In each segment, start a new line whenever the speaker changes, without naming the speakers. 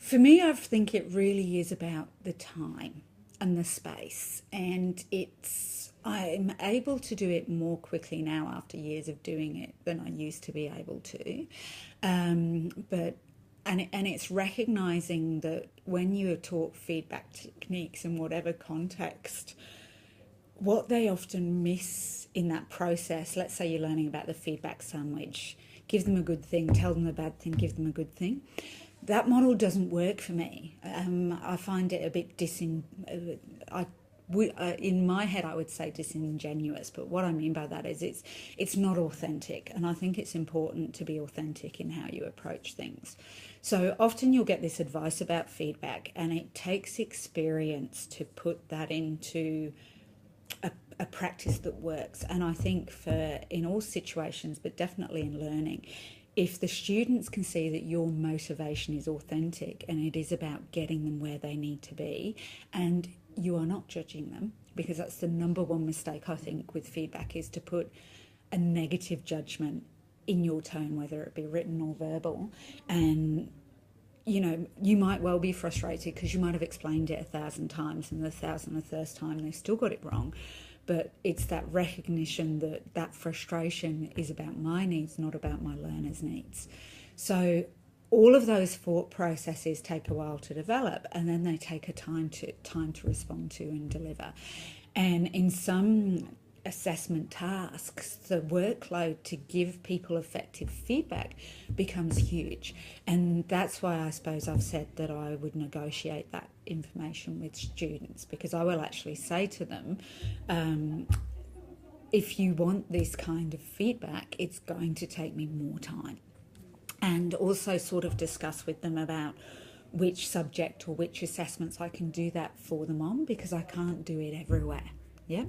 For me, I think it really is about the time and the space, and I'm able to do it more quickly now after years of doing it than I used to be able to. But and it's recognizing that when you are taught feedback techniques in whatever context, what they often miss in that process, let's say you're learning about the feedback sandwich, give them a good thing, tell them a bad thing, give them a good thing. That model doesn't work for me. I find it a bit in my head, I would say disingenuous, but what I mean by that is it's not authentic, and I think it's important to be authentic in how you approach things. So often you'll get this advice about feedback, and it takes experience to put that into a practice that works. And I think in all situations, but definitely in learning, if the students can see that your motivation is authentic and it is about getting them where they need to be, and you are not judging them, because that's the number one mistake I think with feedback, is to put a negative judgment in your tone, whether it be written or verbal. And you might well be frustrated because you might have explained it 1,000 times, and the 1,001st time they've still got it wrong. But it's that recognition that frustration is about my needs, not about my learners' needs. So all of those thought processes take a while to develop, and then they take a time to respond to and deliver. And in some assessment tasks, the workload to give people effective feedback becomes huge. And that's why I suppose I've said that I would negotiate that information with students, because I will actually say to them, if you want this kind of feedback, it's going to take me more time. And also sort of discuss with them about which subject or which assessments I can do that for them on, because I can't do it everywhere. Yeah,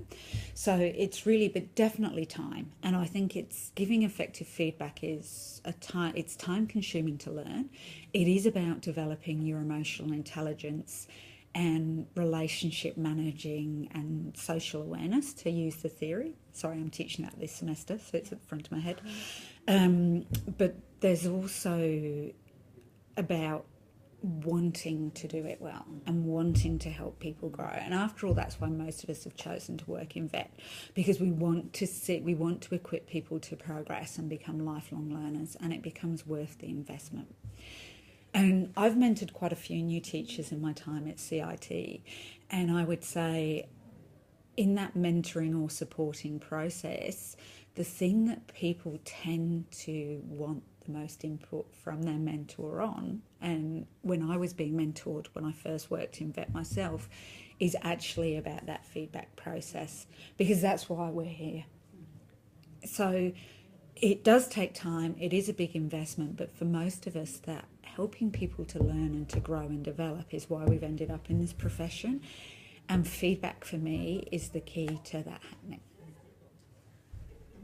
so it's really, but definitely time. And I think it's giving effective feedback it's time consuming to learn. It is about developing your emotional intelligence and relationship managing and social awareness, to use the theory. Sorry, I'm teaching that this semester, so it's at the front of my head. But there's also about wanting to do it well and wanting to help people grow. And after all, that's why most of us have chosen to work in vet, because we want to equip people to progress and become lifelong learners, and it becomes worth the investment. And I've mentored quite a few new teachers in my time at CIT, and I would say in that mentoring or supporting process, the thing that people tend to want the most input from their mentor on, and when I was being mentored when I first worked in vet myself, is actually about that feedback process, because that's why we're here. So it does take time, it is a big investment, but for most of us, that helping people to learn and to grow and develop is why we've ended up in this profession. And feedback for me is the key to that happening.